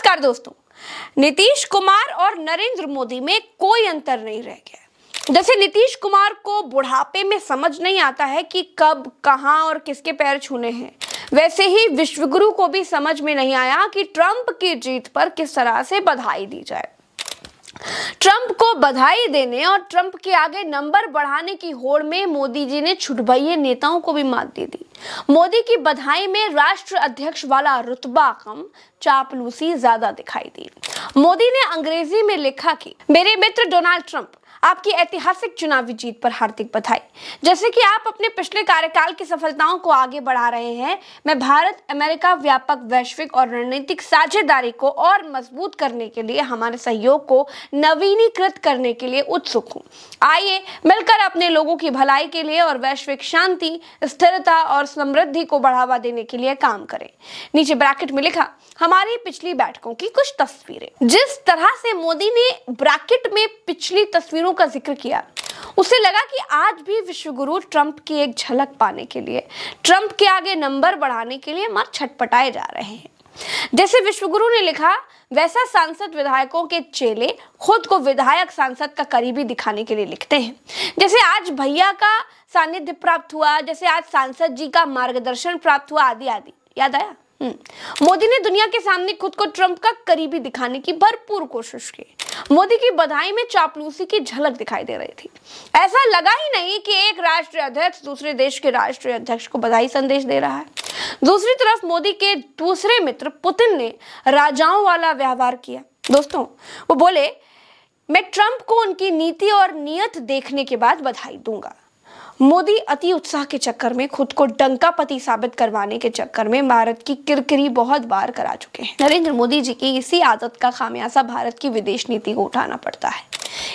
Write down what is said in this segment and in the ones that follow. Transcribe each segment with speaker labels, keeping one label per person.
Speaker 1: नमस्कार दोस्तों। नीतीश कुमार और नरेंद्र मोदी में कोई अंतर नहीं रह गया। जैसे नीतीश कुमार को बुढ़ापे में समझ नहीं आता है कि कब, कहां और किसके पैर छूने हैं, वैसे ही विश्वगुरु को भी समझ में नहीं आया कि ट्रंप की जीत पर किस तरह से बधाई दी जाए। ट्रंप को बधाई देने और ट्रंप के आगे नंबर बढ़ाने की होड़ में मोदी जी ने छुटभइये नेताओं को भी मात दे दी। मोदी की बधाई में राष्ट्र अध्यक्ष वाला रुतबा कम, चापलूसी ज्यादा दिखाई दी। मोदी ने अंग्रेजी में लिखा कि मेरे मित्र डोनाल्ड ट्रंप, आपकी ऐतिहासिक चुनावी जीत पर हार्दिक बधाई। जैसे कि आप अपने पिछले कार्यकाल की सफलताओं को आगे बढ़ा रहे हैं, मैं भारत अमेरिका व्यापक वैश्विक और रणनीतिक साझेदारी को और मजबूत करने के लिए, हमारे सहयोग को नवीनीकृत करने के लिए उत्सुक हूं। आइए मिलकर अपने लोगों की भलाई के लिए और वैश्विक शांति, स्थिरता और समृद्धि को बढ़ावा देने के लिए काम करें। नीचे ब्रैकेट में लिखा हमारी पिछली बैठकों की कुछ तस्वीरें। जिस तरह से मोदी ने ब्रैकेट में पिछली तस्वीरों का जिक्र किया, उसे लगा कि आज भी विश्वगुरु ट्रंप की एक झलक पाने के लिए, ट्रंप के आगे नंबर बढ़ाने के लिए मां छटपटाए जा रहे हैं। जैसे विश्वगुरु ने लिखा, वैसा सांसद विधायकों के चेले खुद को विधायक सांसद का करीबी दिखाने के लिए लिखते हैं। जैसे आज भैया का सानिध्य प्राप्त हुआ, जैसे आज सांसद जी का मार्गदर्शन प्राप्त हुआ, आदि आदि। याद आया? मोदी ने दुनिया के सामने खुद को ट्रंप का करीबी दिखाने की भरपूर कोशिश की। मोदी की बधाई में चापलूसी की झलक दिखाई दे रही थी। ऐसा लगा ही नहीं कि एक राष्ट्रीय अध्यक्ष दूसरे देश के राष्ट्रीय अध्यक्ष को बधाई संदेश दे रहा है। दूसरी तरफ मोदी के दूसरे मित्र पुतिन ने राजाओं वाला व्यवहार किया। दोस्तों, वो बोले, मैं ट्रंप को उनकी नीति और नियत देखने के बाद बधाई दूंगा। मोदी अति उत्साह के चक्कर में, खुद को डंकापति साबित करवाने के चक्कर में भारत की किरकिरी बहुत बार करा चुके हैं। नरेंद्र मोदी जी की इसी आदत का खामियाजा भारत की विदेश नीति को उठाना पड़ता है।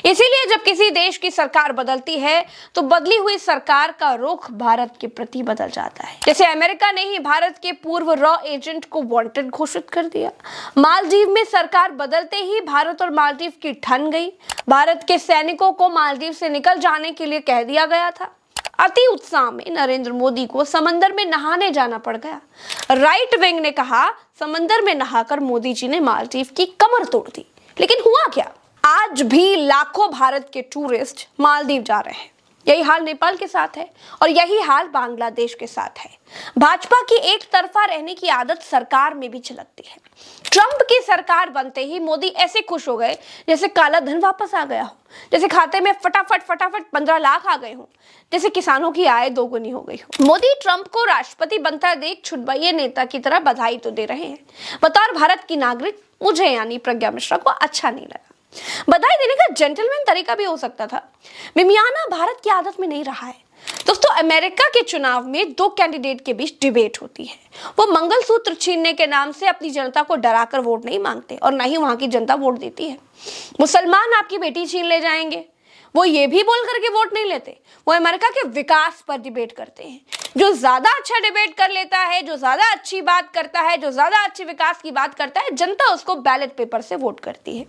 Speaker 1: इसीलिए जब किसी देश की सरकार बदलती है तो बदली हुई सरकार का रुख भारत के प्रति बदल जाता है। जैसे अमेरिका ने ही भारत के पूर्व रॉ एजेंट को वांटेड घोषित कर दिया। मालदीव में सरकार बदलते ही भारत और मालदीव की ठन गई। भारत के सैनिकों को मालदीव से निकल जाने के लिए कह दिया गया था। अति उत्साह में नरेंद्र मोदी को समंदर में नहाने जाना पड़ गया। राइट विंग ने कहा, समंदर में नहाकर मोदी जी ने मालदीव की कमर तोड़ दी। लेकिन हुआ क्या? आज भी लाखों भारत के टूरिस्ट मालदीव जा रहे हैं। यही हाल नेपाल के साथ है और यही हाल बांग्लादेश के साथ है। भाजपा की एक तरफा रहने की आदत सरकार में भी झलकती है। ट्रंप की सरकार बनते ही मोदी ऐसे खुश हो गए जैसे काला धन वापस आ गया हो, जैसे खाते में फटाफट 15 लाख आ गए हों, जैसे किसानों की आय दोगुनी हो गई हो। मोदी ट्रंप को राष्ट्रपति बनता देख छुटभइये नेता की तरह बधाई तो दे रहे हैं। बतौर भारत की नागरिक मुझे यानी प्रज्ञा मिश्रा को अच्छा नहीं लगा। बधाई देने का जेंटलमैन तरीका भी हो सकता था। मिमियाना भारत की आदत में नहीं रहा है। दोस्तों, अमेरिका के चुनाव में दो कैंडिडेट के बीच डिबेट होती है। वो मंगलसूत्र छीनने के नाम से अपनी जनता को डराकर वोट नहीं मांगते और ना ही वहां की जनता वोट देती है। मुसलमान आपकी बेटी छीन ले जाएंगे, वो ये भी बोल करके वोट नहीं लेते। वो अमेरिका के विकास पर डिबेट करते हैं। जो ज्यादा अच्छा डिबेट कर लेता है, जो ज्यादा अच्छी बात करता है, जो ज्यादा अच्छे विकास की बात करता है, जनता उसको बैलेट पेपर से वोट करती है।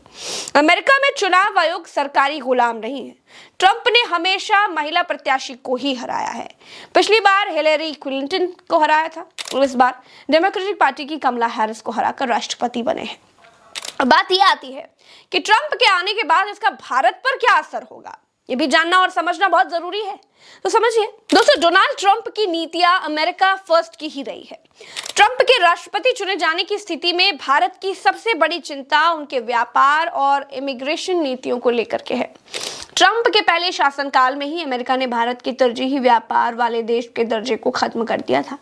Speaker 1: अमेरिका में चुनाव आयोग सरकारी गुलाम नहीं है। ट्रंप ने हमेशा महिला प्रत्याशी को ही हराया है। पिछली बार हिलेरी क्लिंटन को हराया था और इस बार डेमोक्रेटिक पार्टी की कमला हैरिस को हराकर राष्ट्रपति बने हैं। बात यह आती है कि ट्रंप के आने के बाद इसका भारत पर क्या असर होगा, ये भी जानना और समझना बहुत जरूरी है। तो समझिए दोस्तों, डोनाल्ड ट्रंप की नीतियां अमेरिका फर्स्ट की ही रही है। ट्रंप के राष्ट्रपति चुने जाने की स्थिति में भारत की सबसे बड़ी चिंता उनके व्यापार और इमिग्रेशन नीतियों को लेकर के है। ट्रंप के पहले शासनकाल में ही अमेरिका ने भारत की तरजीही व्यापार वाले देश के दर्जे को खत्म कर दिया था।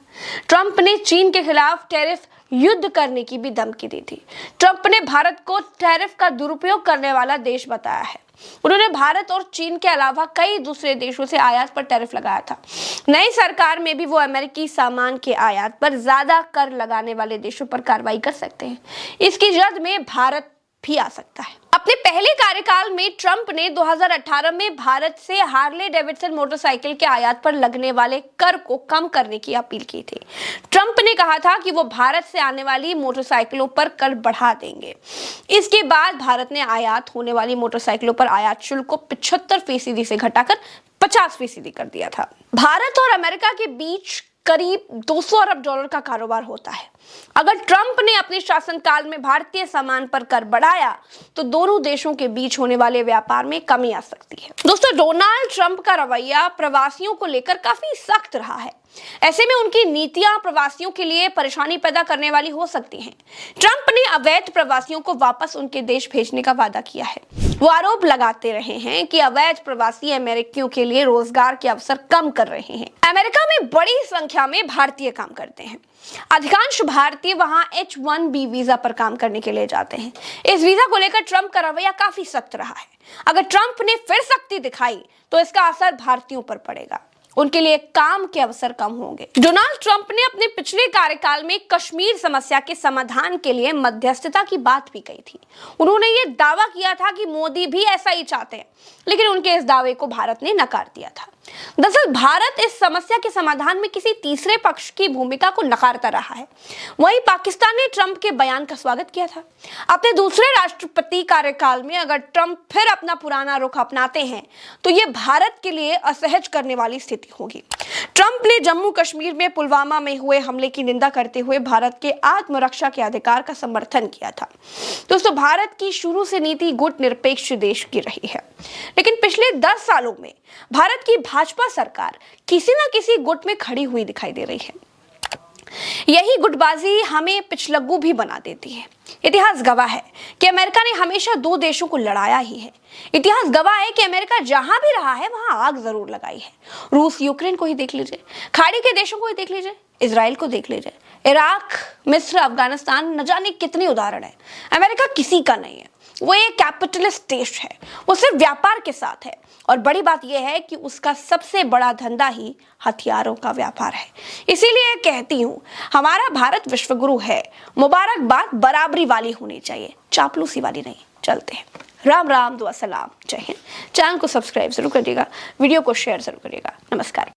Speaker 1: ट्रंप ने चीन के खिलाफ टैरिफ युद्ध करने की भी धमकी दी थी। ट्रंप ने भारत को टैरिफ का दुरुपयोग करने वाला देश बताया है। उन्होंने भारत और चीन के अलावा कई दूसरे देशों से आयात पर टैरिफ लगाया था। नई सरकार में भी वो अमेरिकी सामान के आयात पर ज्यादा कर लगाने वाले देशों पर कार्रवाई कर सकते हैं। इसकी जद में भारत भी आ सकता है। अपने पहले कार्यकाल में ट्रंप ने 2018 में भारत से हार्ले डेविडसन मोटरसाइकिल के आयात पर लगने वाले कर को कम करने की अपील की थी। ट्रंप ने कहा था कि वो भारत से आने वाली मोटरसाइकिलों पर कर बढ़ा देंगे। इसके बाद भारत ने आयात होने वाली मोटरसाइकिलों पर आयात शुल्क को 75% से घटाकर 50% कर दिया था। भारत और अमेरिका के बीच करीब 200 अरब डॉलर का कारोबार होता है। अगर ट्रंप ने अपने शासनकाल में भारतीय सामान पर कर बढ़ाया तो दोनों देशों के बीच होने वाले व्यापार में कमी आ सकती है। दोस्तों, डोनाल्ड ट्रंप का रवैया प्रवासियों को लेकर काफी सख्त रहा है। ऐसे में उनकी नीतियां प्रवासियों के लिए परेशानी पैदा करने वाली हो सकती हैं। ट्रंप ने अवैध प्रवासियों को वापस उनके देश भेजने का वादा किया है। वो आरोप लगाते रहे हैं कि अवैध प्रवासी अमेरिकियों के लिए रोजगार के अवसर कम कर रहे हैं। अमेरिका में बड़ी संख्या में भारतीय काम करते हैं। अधिकांश भारतीय वहां H-1B वीजा पर काम करने के लिए जाते हैं। इस वीजा को लेकर ट्रंप का रवैया काफी सख्त रहा है। अगर ट्रंप ने फिर सख्ती दिखाई तो इसका असर भारतीयों पर पड़ेगा, उनके लिए काम के अवसर कम होंगे। डोनाल्ड ट्रंप ने अपने पिछले कार्यकाल में कश्मीर समस्या के समाधान के लिए मध्यस्थता की बात भी कही थी। उन्होंने ये दावा किया था कि मोदी भी ऐसा ही चाहते हैं, लेकिन उनके इस दावे को भारत ने नकार दिया था। दरअसल भारत इस समस्या के समाधान में किसी तीसरे पक्ष की भूमिका को नकारता रहा है। वहीं पाकिस्तान ने ट्रंप के बयान का स्वागत किया था। अपने दूसरे राष्ट्रपति कार्यकाल में अगर ट्रंप फिर अपना पुराना रुख अपनाते हैं तो ये भारत के लिए असहज करने वाली स्थिति होगी। ट्रंप ने जम्मू कश्मीर में पुलवामा में हुए हमले की निंदा करते हुए भारत के आत्मरक्षा के अधिकार का समर्थन किया था। दोस्तों, भारत की शुरू से नीति गुट निरपेक्ष देश की रही है, लेकिन पिछले 10 सालों में भारत की भाजपा सरकार किसी न किसी गुट में खड़ी हुई दिखाई दे रही है। यही गुटबाजी हमें पिछलग्गू भी बना देती है। इतिहास गवाह है कि अमेरिका ने हमेशा दो देशों को लड़ाया ही है। इतिहास गवाह है कि अमेरिका जहां भी रहा है वहां आग जरूर लगाई है। रूस यूक्रेन को ही देख लीजिए, खाड़ी के देशों को ही देख लीजिए, इजराइल को देख लीजिए, इराक, मिस्र, अफगानिस्तान, न जाने कितने उदाहरण है। अमेरिका किसी का नहीं है, वो एक कैपिटलिस्ट देश है, वो सिर्फ व्यापार के साथ है। और बड़ी बात यह है कि उसका सबसे बड़ा धंधा ही हथियारों का व्यापार है। इसीलिए कहती हूँ, हमारा भारत विश्वगुरु है। मुबारकबाद बराबरी वाली होनी चाहिए, चापलूसी वाली नहीं। चलते हैं। राम राम, दुआ सलाम, जय हिंद। चैनल को सब्सक्राइब जरूर करिएगा, वीडियो को शेयर जरूर करिएगा। नमस्कार।